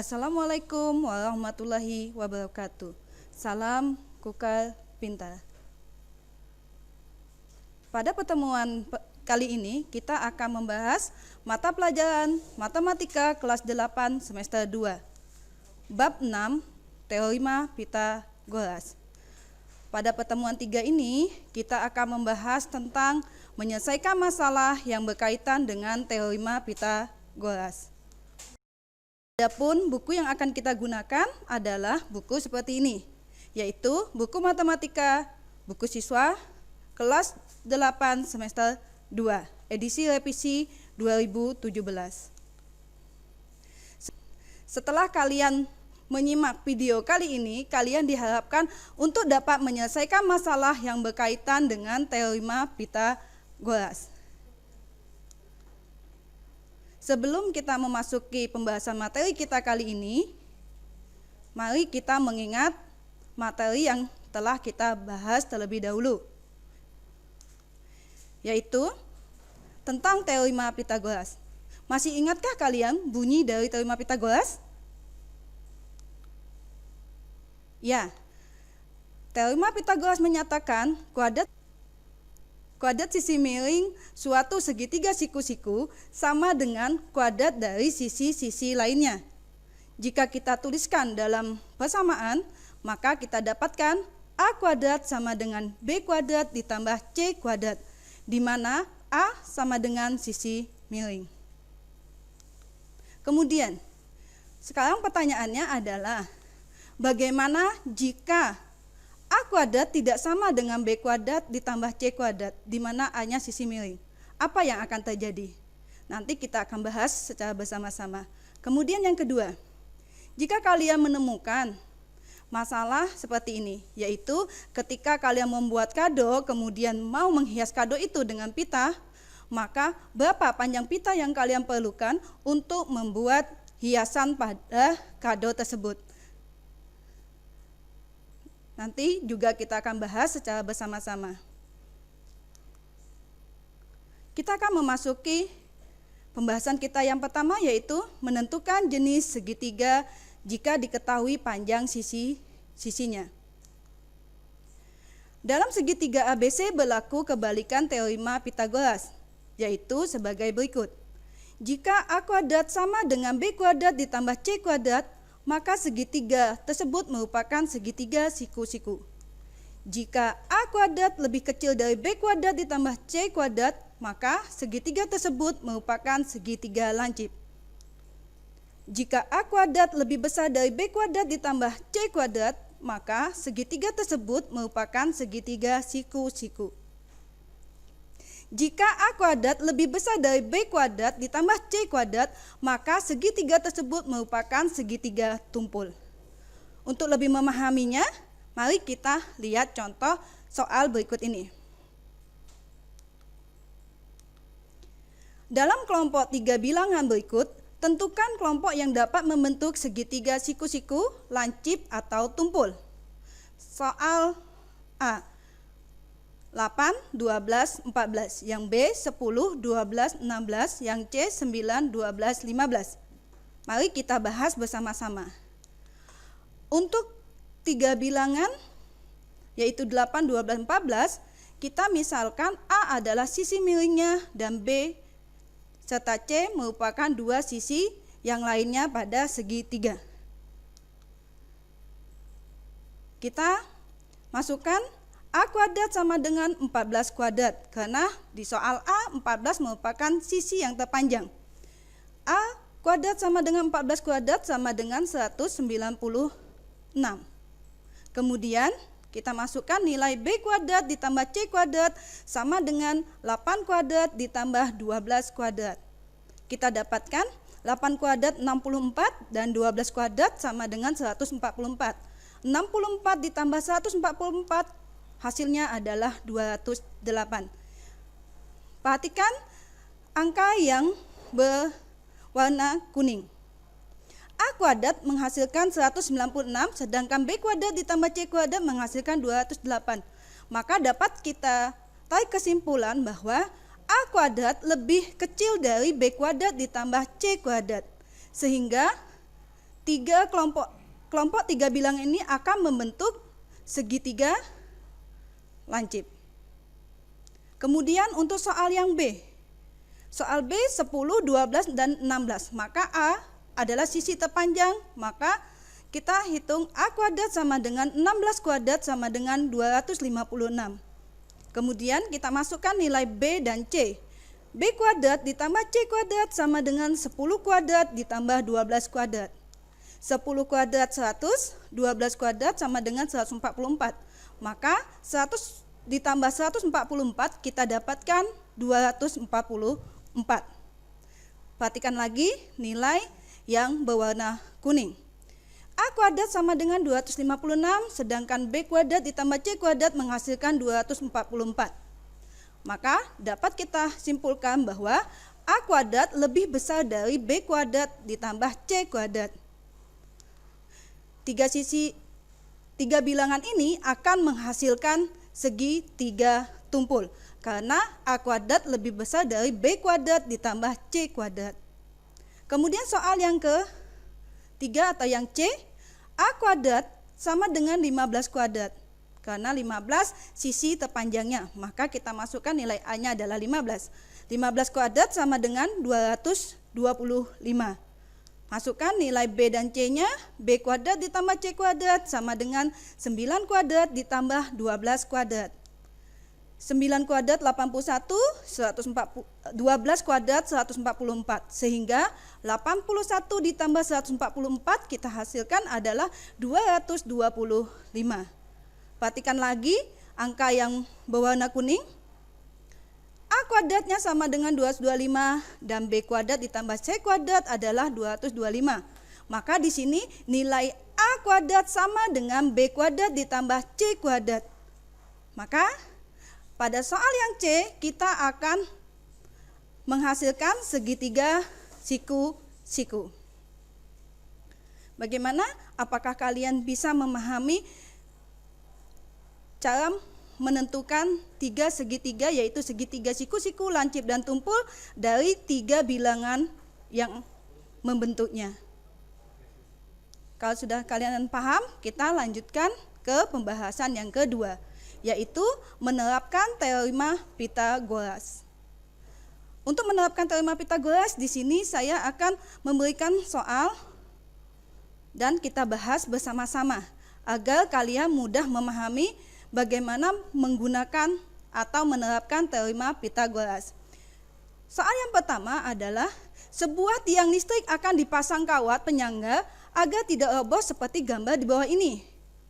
Assalamualaikum warahmatullahi wabarakatuh. Salam Kukar Pintar. Pada pertemuan kali ini kita akan membahas mata pelajaran Matematika kelas 8 semester 2. Bab 6, Teorema Pitagoras. Pada pertemuan 3 ini kita akan membahas tentang menyelesaikan masalah yang berkaitan dengan Teorema Pitagoras. Adapun buku yang akan kita gunakan adalah buku seperti ini, yaitu buku matematika, buku siswa kelas 8 semester 2, edisi revisi 2017. Setelah kalian menyimak video kali ini, kalian diharapkan untuk dapat menyelesaikan masalah yang berkaitan dengan Teorema Pitagoras. Sebelum kita memasuki pembahasan materi kita kali ini, mari kita mengingat materi yang telah kita bahas terlebih dahulu, yaitu tentang Teorema Pitagoras. Masih ingatkah kalian bunyi dari Teorema Pitagoras? Ya, Teorema Pitagoras menyatakan kuadrat sisi miring suatu segitiga siku-siku sama dengan kuadrat dari sisi-sisi lainnya. Jika kita tuliskan dalam persamaan, maka kita dapatkan A kuadrat sama dengan B kuadrat ditambah C kuadrat, di mana A sama dengan sisi miring. Kemudian, sekarang pertanyaannya adalah, bagaimana jika A kuadrat tidak sama dengan B kuadrat ditambah C kuadrat, di mana A-nya sisi miring? Apa yang akan terjadi? Nanti kita akan bahas secara bersama-sama. Kemudian yang kedua, jika kalian menemukan masalah seperti ini, yaitu ketika kalian membuat kado, kemudian mau menghias kado itu dengan pita, maka berapa panjang pita yang kalian perlukan untuk membuat hiasan pada kado tersebut? Nanti juga kita akan bahas secara bersama-sama. Kita akan memasuki pembahasan kita yang pertama, yaitu menentukan jenis segitiga jika diketahui panjang sisinya. Dalam segitiga ABC berlaku kebalikan Teorema Pitagoras, yaitu sebagai berikut. Jika A kuadrat sama dengan B kuadrat ditambah C kuadrat, maka segitiga tersebut merupakan segitiga siku-siku. Jika A kuadrat lebih kecil dari B kuadrat ditambah C kuadrat, maka segitiga tersebut merupakan segitiga lancip. Jika A kuadrat lebih besar dari B kuadrat ditambah C kuadrat, maka segitiga tersebut merupakan segitiga siku-siku. Jika A kuadrat lebih besar dari B kuadrat ditambah C kuadrat, maka segitiga tersebut merupakan segitiga tumpul. Untuk lebih memahaminya, mari kita lihat contoh soal berikut ini. Dalam kelompok 3 bilangan berikut, tentukan kelompok yang dapat membentuk segitiga siku-siku, lancip atau tumpul. Soal A, 8, 12, 14, yang B 10, 12, 16, yang C 9, 12, 15. Mari kita bahas bersama-sama. Untuk 3 bilangan, yaitu 8, 12, 14, kita misalkan A adalah sisi miringnya dan B serta C merupakan dua sisi yang lainnya pada segitiga. Kita masukkan A kuadrat sama dengan 14 kuadrat, karena di soal A 14 merupakan sisi yang terpanjang. A kuadrat sama dengan 14 kuadrat sama dengan 196. Kemudian kita masukkan nilai B kuadrat ditambah C kuadrat sama dengan 8 kuadrat ditambah 12 kuadrat. Kita dapatkan 8 kuadrat 64 dan 12 kuadrat sama dengan 144. 64 ditambah 144 hasilnya adalah 208. Perhatikan angka yang berwarna kuning. A kuadrat menghasilkan 196, sedangkan B kuadrat ditambah C kuadrat menghasilkan 208. Maka dapat kita tarik kesimpulan bahwa A kuadrat lebih kecil dari B kuadrat ditambah C kuadrat. Sehingga kelompok tiga bilangan ini akan membentuk segitiga lancip. Kemudian untuk soal yang B. Soal B 10, 12, dan 16. Maka A adalah sisi terpanjang, maka kita hitung A kuadrat sama dengan 16 kuadrat sama dengan 256. Kemudian kita masukkan nilai B dan C. B kuadrat ditambah C kuadrat sama dengan 10 kuadrat ditambah 12 kuadrat. 10 kuadrat 100, 12 kuadrat sama dengan 144. Maka 100 ditambah 144 kita dapatkan 244. Perhatikan lagi nilai yang berwarna kuning. A kuadrat sama dengan 256, sedangkan B kuadrat ditambah C kuadrat menghasilkan 244. Maka dapat kita simpulkan bahwa A kuadrat lebih besar dari B kuadrat ditambah C kuadrat. Tiga bilangan ini akan menghasilkan segitiga tumpul karena A kuadrat lebih besar dari B kuadrat ditambah C kuadrat. Kemudian soal yang ketiga atau yang C, A kuadrat sama dengan 15 kuadrat. Karena 15 sisi terpanjangnya, maka kita masukkan nilai A-nya adalah 15. 15 kuadrat sama dengan 225. Masukkan nilai B dan C-nya, B kuadrat ditambah C kuadrat sama dengan 9 kuadrat ditambah 12 kuadrat. 9 kuadrat 81, 12 kuadrat 144, sehingga 81 ditambah 144 kita hasilkan adalah 225. Perhatikan lagi angka yang berwarna kuning. A kuadratnya sama dengan 225 dan B kuadrat ditambah C kuadrat adalah 225. Maka di sini nilai A kuadrat sama dengan B kuadrat ditambah C kuadrat. Maka pada soal yang C kita akan menghasilkan segitiga siku-siku. Bagaimana? Apakah kalian bisa memahami cara menentukan tiga segitiga, yaitu segitiga siku-siku, lancip, dan tumpul dari tiga bilangan yang membentuknya? Kalau sudah kalian paham, kita lanjutkan ke pembahasan yang kedua, yaitu menerapkan teorema Pythagoras. Untuk menerapkan teorema Pythagoras, di sini saya akan memberikan soal dan kita bahas bersama-sama agar kalian mudah memahami bagaimana menggunakan atau menerapkan teorema Pythagoras. Soal yang pertama adalah sebuah tiang listrik akan dipasang kawat penyangga agar tidak roboh seperti gambar di bawah ini.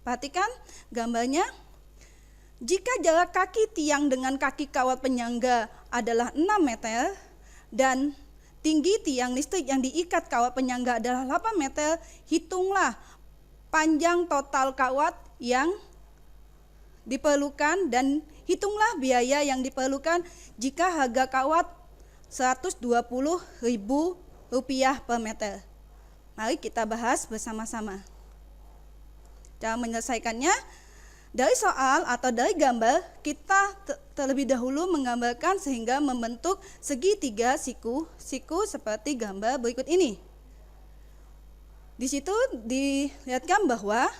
Perhatikan gambarnya. Jika jarak kaki tiang dengan kaki kawat penyangga adalah 6 meter dan tinggi tiang listrik yang diikat kawat penyangga adalah 8 meter, hitunglah panjang total kawat yang diperlukan dan hitunglah biaya yang diperlukan jika harga kawat Rp120.000 per meter. Mari kita bahas bersama-sama. Cara menyelesaikannya, dari soal atau dari gambar kita terlebih dahulu menggambarkan sehingga membentuk segitiga siku-siku seperti gambar berikut ini. Di situ dilihatkan bahwa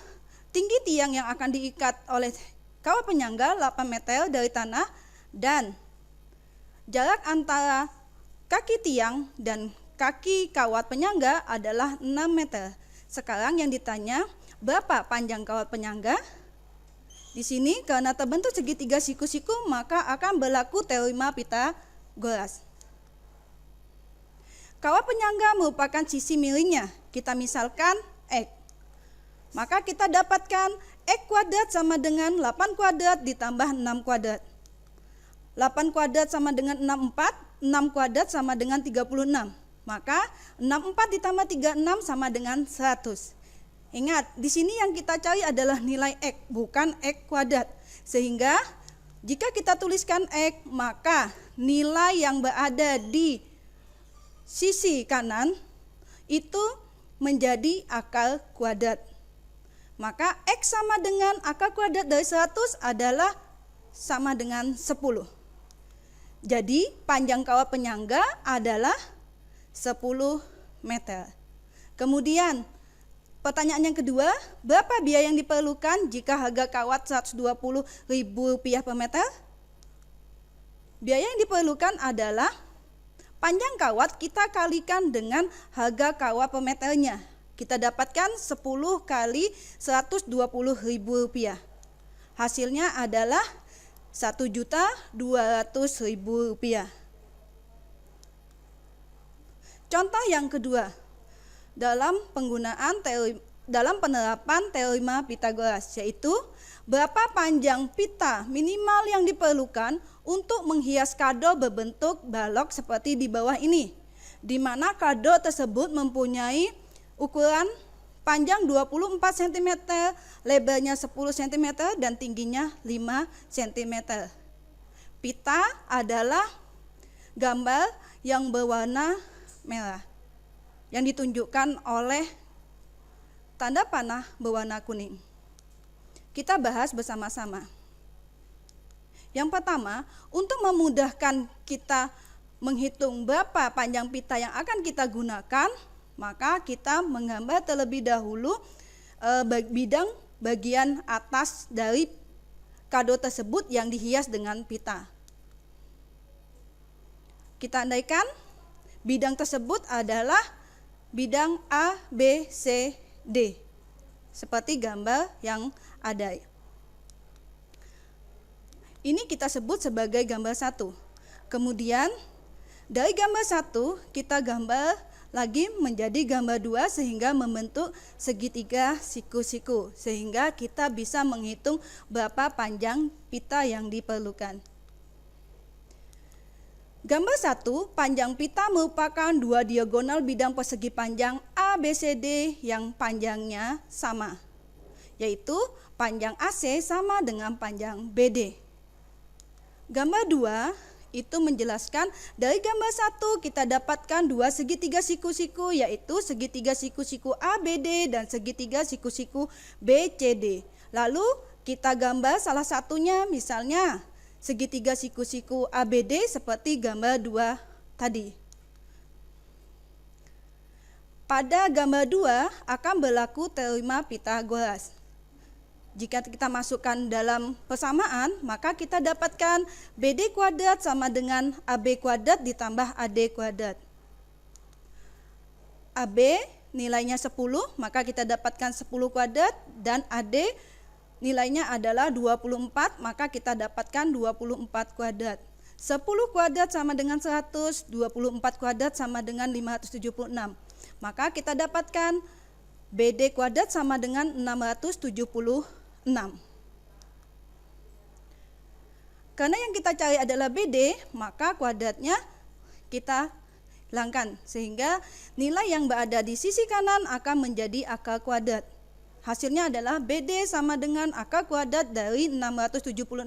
tinggi tiang yang akan diikat oleh kawat penyangga 8 meter dari tanah dan jarak antara kaki tiang dan kaki kawat penyangga adalah 6 meter. Sekarang yang ditanya, berapa panjang kawat penyangga? Di sini karena terbentuk segitiga siku-siku maka akan berlaku teorema Pythagoras. Kawat penyangga merupakan sisi miringnya. Kita misalkan X. Maka kita dapatkan X kuadrat sama dengan 8 kuadrat ditambah 6 kuadrat. 8 kuadrat sama dengan 64, 6 kuadrat sama dengan 36. Maka 64 ditambah 36 sama dengan 100. Ingat, di sini yang kita cari adalah nilai X, bukan X kuadrat. Sehingga jika kita tuliskan X, maka nilai yang berada di sisi kanan itu menjadi akar kuadrat. Maka X sama dengan akar kuadrat dari 100 adalah sama dengan 10. Jadi panjang kawat penyangga adalah 10 meter. Kemudian Pertanyaan yang kedua, berapa biaya yang diperlukan jika harga kawat Rp120.000 per meter? Biaya yang diperlukan adalah panjang kawat kita kalikan dengan harga kawat per meternya. Kita dapatkan 10 kali Rp120.000. Hasilnya adalah Rp1.200.000. Contoh yang kedua, dalam penerapan teorema Pythagoras, yaitu berapa panjang pita minimal yang diperlukan untuk menghias kado berbentuk balok seperti di bawah ini, di mana kado tersebut mempunyai ukuran panjang 24 cm, lebarnya 10 cm, dan tingginya 5 cm. Pita adalah gambar yang berwarna merah yang ditunjukkan oleh tanda panah berwarna kuning. Kita bahas bersama-sama. Yang pertama, untuk memudahkan kita menghitung berapa panjang pita yang akan kita gunakan, maka kita menggambar terlebih dahulu bidang bagian atas dari kado tersebut yang dihias dengan pita. Kita andaikan bidang tersebut adalah bidang A, B, C, D, seperti gambar yang ada. Ini kita sebut sebagai gambar 1. Kemudian dari gambar 1 kita gambar lagi menjadi gambar 2 sehingga membentuk segitiga siku-siku, sehingga kita bisa menghitung berapa panjang pita yang diperlukan. Gambar 1, panjang pita merupakan dua diagonal bidang persegi panjang ABCD yang panjangnya sama, yaitu panjang AC sama dengan panjang BD. Gambar 2 itu menjelaskan dari gambar 1 kita dapatkan dua segitiga siku-siku, yaitu segitiga siku-siku ABD dan segitiga siku-siku BCD. Lalu kita gambar salah satunya, misalnya segitiga siku-siku ABD seperti gambar 2 tadi. Pada gambar 2 akan berlaku teorema Pythagoras. Jika kita masukkan dalam persamaan, maka kita dapatkan BD kuadrat sama dengan AB kuadrat ditambah AD kuadrat. AB nilainya 10, maka kita dapatkan 10 kuadrat, dan AD nilainya adalah 24, maka kita dapatkan 24 kuadrat. 10 kuadrat sama dengan 100, 24 kuadrat sama dengan 576. Maka kita dapatkan BD kuadrat sama dengan 676. Karena yang kita cari adalah BD, maka kuadratnya kita hilangkan, sehingga nilai yang berada di sisi kanan akan menjadi akar kuadrat. Hasilnya adalah BD sama dengan akar kuadrat dari 676.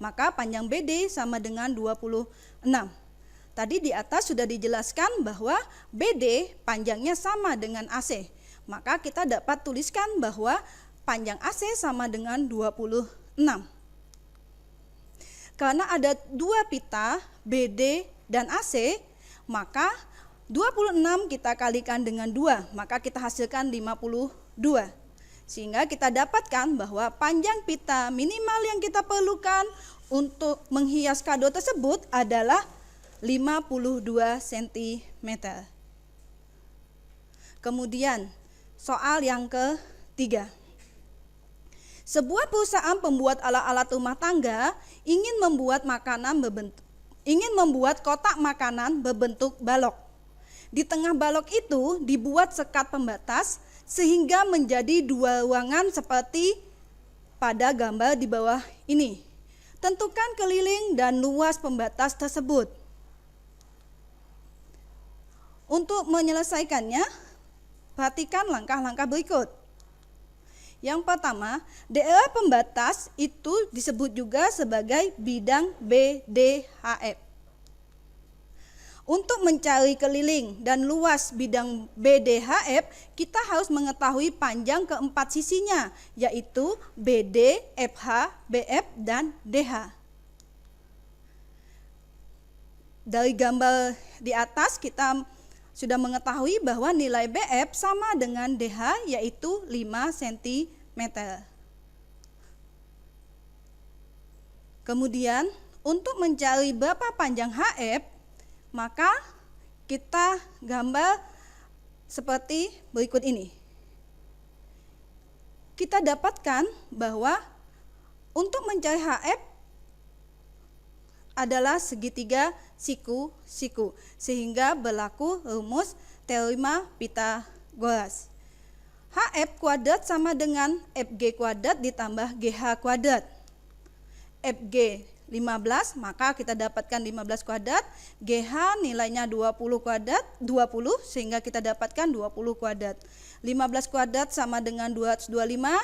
Maka panjang BD sama dengan 26. Tadi di atas sudah dijelaskan bahwa BD panjangnya sama dengan AC. Maka kita dapat tuliskan bahwa panjang AC sama dengan 26. Karena ada dua pita BD dan AC, maka 26 kita kalikan dengan 2, maka kita hasilkan 52. Sehingga kita dapatkan bahwa panjang pita minimal yang kita perlukan untuk menghias kado tersebut adalah 52 cm. Kemudian soal yang ketiga. Sebuah perusahaan pembuat alat-alat rumah tangga ingin membuat kotak makanan berbentuk balok. Di tengah balok itu dibuat sekat pembatas sehingga menjadi dua ruangan seperti pada gambar di bawah ini. Tentukan keliling dan luas pembatas tersebut. Untuk menyelesaikannya, perhatikan langkah-langkah berikut. Yang pertama, daerah pembatas itu disebut juga sebagai bidang BDHF. Untuk mencari keliling dan luas bidang BDHF, kita harus mengetahui panjang keempat sisinya, yaitu BD, FH, BF, dan DH. Dari gambar di atas kita sudah mengetahui bahwa nilai BF sama dengan DH yaitu 5 cm. Kemudian untuk mencari berapa panjang HF, maka kita gambar seperti berikut ini. Kita dapatkan bahwa untuk mencari HF adalah segitiga siku-siku, sehingga berlaku rumus teorema Pythagoras. HF kuadrat sama dengan FG kuadrat ditambah GH kuadrat. FG 15, maka kita dapatkan 15 kuadrat, GH nilainya 20 kuadrat, 20, sehingga kita dapatkan 20 kuadrat. 15 kuadrat sama dengan 225,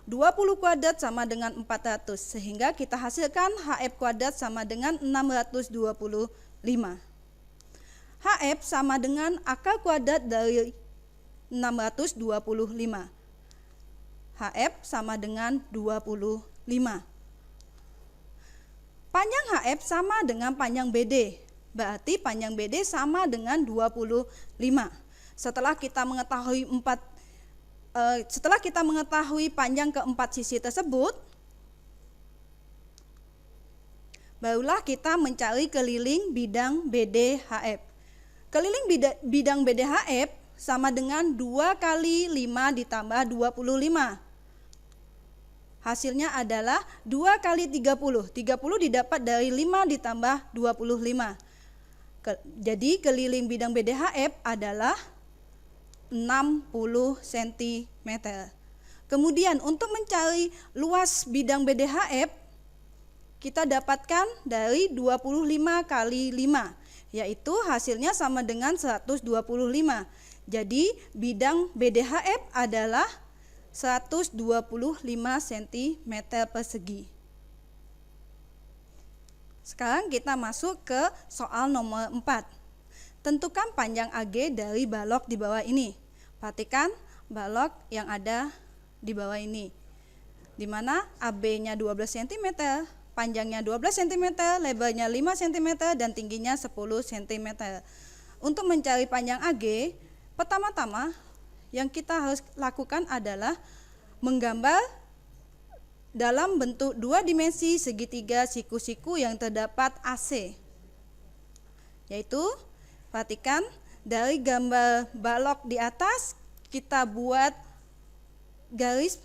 20 kuadrat sama dengan 400, sehingga kita hasilkan HF kuadrat sama dengan 625. HF sama dengan akar kuadrat dari 625. HF sama dengan 25. Panjang HF sama dengan panjang BD, berarti panjang BD sama dengan 25. Setelah kita mengetahui panjang keempat sisi tersebut, barulah kita mencari keliling bidang BDHF. Keliling bidang BDHF sama dengan 2 kali 5 ditambah 25. Hasilnya adalah 2 kali 30. 30 didapat dari 5 ditambah 25. Jadi keliling bidang BDHF adalah 60 cm. Kemudian untuk mencari luas bidang BDHF, kita dapatkan dari 25 kali 5, yaitu hasilnya sama dengan 125. Jadi bidang BDHF adalah 125 cm persegi. Sekarang kita masuk ke soal nomor 4. Tentukan panjang AG dari balok di bawah ini. Perhatikan balok yang ada di bawah ini, di mana AB-nya 12 cm, panjangnya 12 cm, lebarnya 5 cm, dan tingginya 10 cm. Untuk mencari panjang AG, pertama-tama yang kita harus lakukan adalah menggambar dalam bentuk 2 dimensi segitiga siku-siku yang terdapat AC. Yaitu, perhatikan dari gambar balok di atas, kita buat garis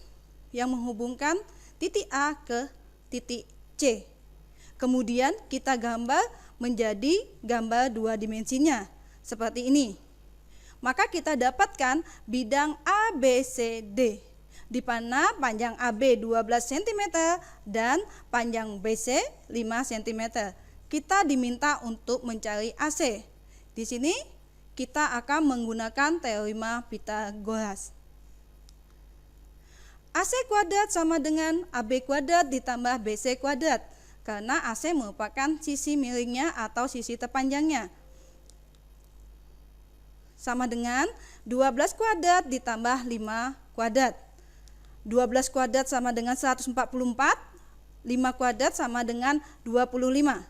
yang menghubungkan titik A ke titik C. Kemudian kita gambar menjadi gambar 2 dimensinya, seperti ini. Maka kita dapatkan bidang ABCD, di mana panjang AB 12 cm dan panjang BC 5 cm. Kita diminta untuk mencari AC. Di sini kita akan menggunakan teorema Pythagoras. AC kuadrat sama dengan AB kuadrat ditambah BC kuadrat, karena AC merupakan sisi miringnya atau sisi terpanjangnya. Sama dengan 12 kuadrat ditambah 5 kuadrat. 12 kuadrat sama dengan 144, 5 kuadrat sama dengan 25.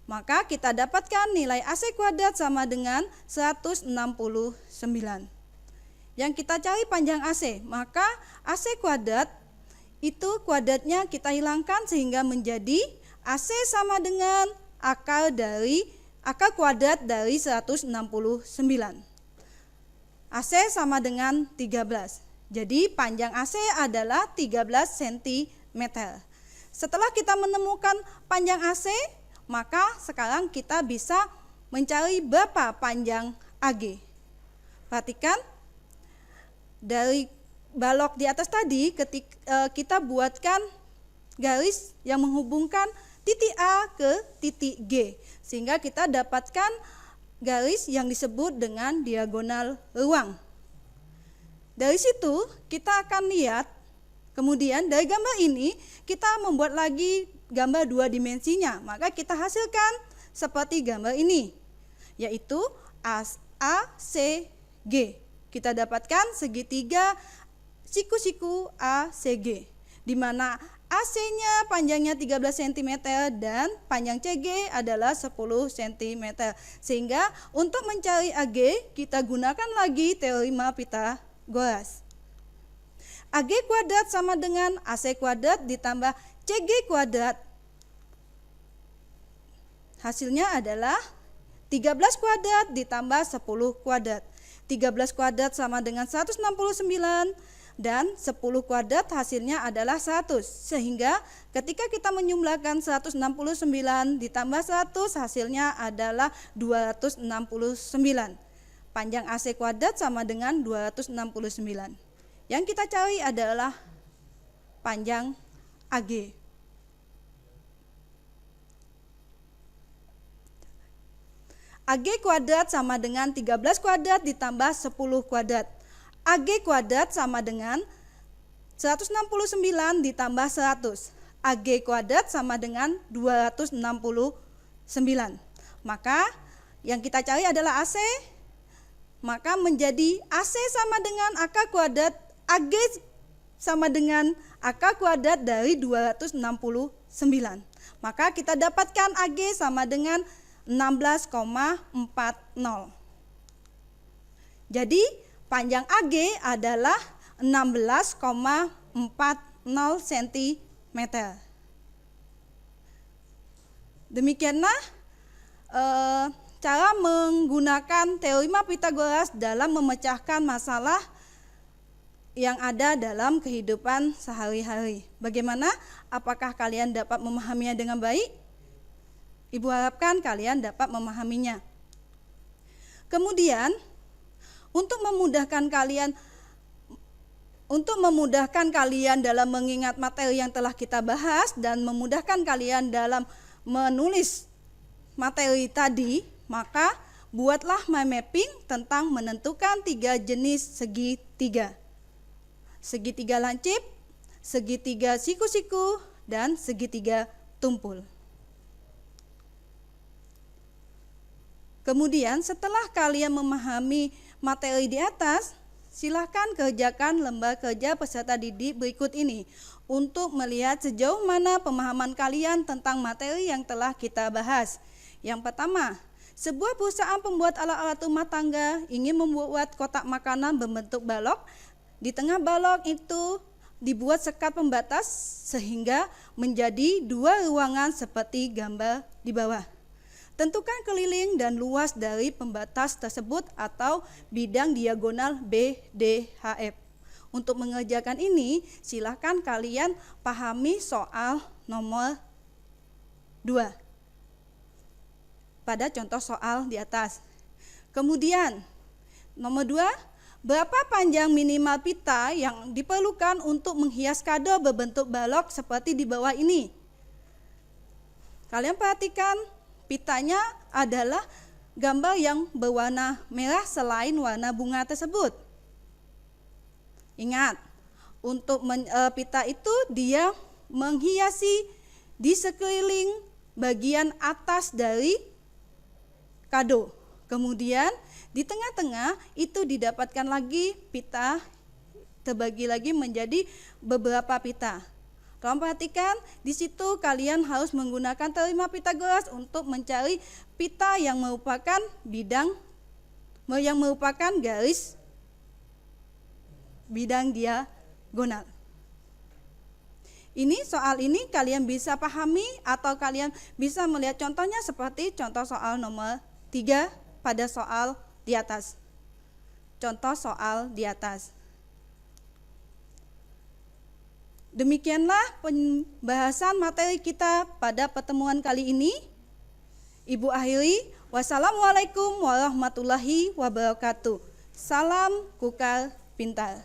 Maka kita dapatkan nilai AC kuadrat sama dengan 169. Yang kita cari panjang AC, maka AC kuadrat itu kuadratnya kita hilangkan sehingga menjadi AC sama dengan akar kuadrat dari 169. AC sama dengan 13. Jadi panjang AC adalah 13 cm. Setelah kita menemukan panjang AC, maka sekarang kita bisa mencari berapa panjang AG. Perhatikan, dari balok di atas tadi kita buatkan garis yang menghubungkan titik A ke titik G, sehingga kita dapatkan garis yang disebut dengan diagonal ruang. Dari situ kita akan lihat, kemudian dari gambar ini kita membuat lagi gambar 2 dimensinya, maka kita hasilkan seperti gambar ini, yaitu ACG. Kita dapatkan segitiga siku-siku ACG, di mana AC-nya panjangnya 13 cm dan panjang CG adalah 10 cm. Sehingga untuk mencari AG kita gunakan lagi teorema Pythagoras. AG kuadrat sama dengan AC kuadrat ditambah CG kuadrat. Hasilnya adalah 13 kuadrat ditambah 10 kuadrat. 13 kuadrat sama dengan 169 dan 10 kuadrat hasilnya adalah 100. Sehingga ketika kita menjumlahkan 169 ditambah 100 hasilnya adalah 269. Panjang AC kuadrat sama dengan 269. Yang kita cari adalah panjang AG. AG kuadrat sama dengan 13 kuadrat ditambah 10 kuadrat. AG kuadrat sama dengan 169 ditambah 100. AG kuadrat sama dengan 269. Maka yang kita cari adalah AC. Maka menjadi AC sama dengan AK kuadrat. AG sama dengan AK kuadrat dari 269. Maka kita dapatkan AG sama dengan 16,40. Jadi panjang AG adalah 16,40 cm. Demikianlah cara menggunakan teorema Pythagoras dalam memecahkan masalah yang ada dalam kehidupan sehari-hari. Bagaimana? Apakah kalian dapat memahaminya dengan baik? Ibu harapkan kalian dapat memahaminya. Kemudian, untuk memudahkan kalian dalam mengingat materi yang telah kita bahas dan memudahkan kalian dalam menulis materi tadi, maka buatlah mind mapping tentang menentukan 3 jenis segitiga. Segitiga lancip, segitiga siku-siku, dan segitiga tumpul. Kemudian setelah kalian memahami materi di atas, silakan kerjakan lembar kerja peserta didik berikut ini untuk melihat sejauh mana pemahaman kalian tentang materi yang telah kita bahas. Yang pertama, sebuah perusahaan pembuat alat-alat rumah tangga ingin membuat kotak makanan berbentuk balok. Di tengah balok itu dibuat sekat pembatas sehingga menjadi 2 ruangan seperti gambar di bawah. Tentukan keliling dan luas dari pembatas tersebut atau bidang diagonal BDHF. Untuk mengerjakan ini, silakan kalian pahami soal nomor 2 pada contoh soal di atas. Kemudian, nomor 2, berapa panjang minimal pita yang diperlukan untuk menghias kado berbentuk balok seperti di bawah ini? Kalian perhatikan, pitanya adalah gambar yang berwarna merah selain warna bunga tersebut. Ingat, untuk pita itu dia menghiasi di sekeliling bagian atas dari kado. Kemudian di tengah-tengah itu didapatkan lagi pita, terbagi lagi menjadi beberapa pita. Tolong perhatikan, di situ kalian harus menggunakan teorema Pythagoras untuk mencari pita yang merupakan garis bidang diagonal. Soal ini kalian bisa pahami atau kalian bisa melihat contohnya seperti contoh soal nomor 3 pada soal di atas. Contoh soal di atas. Demikianlah pembahasan materi kita pada pertemuan kali ini. Ibu akhiri, wassalamualaikum warahmatullahi wabarakatuh. Salam Kukar Pintar.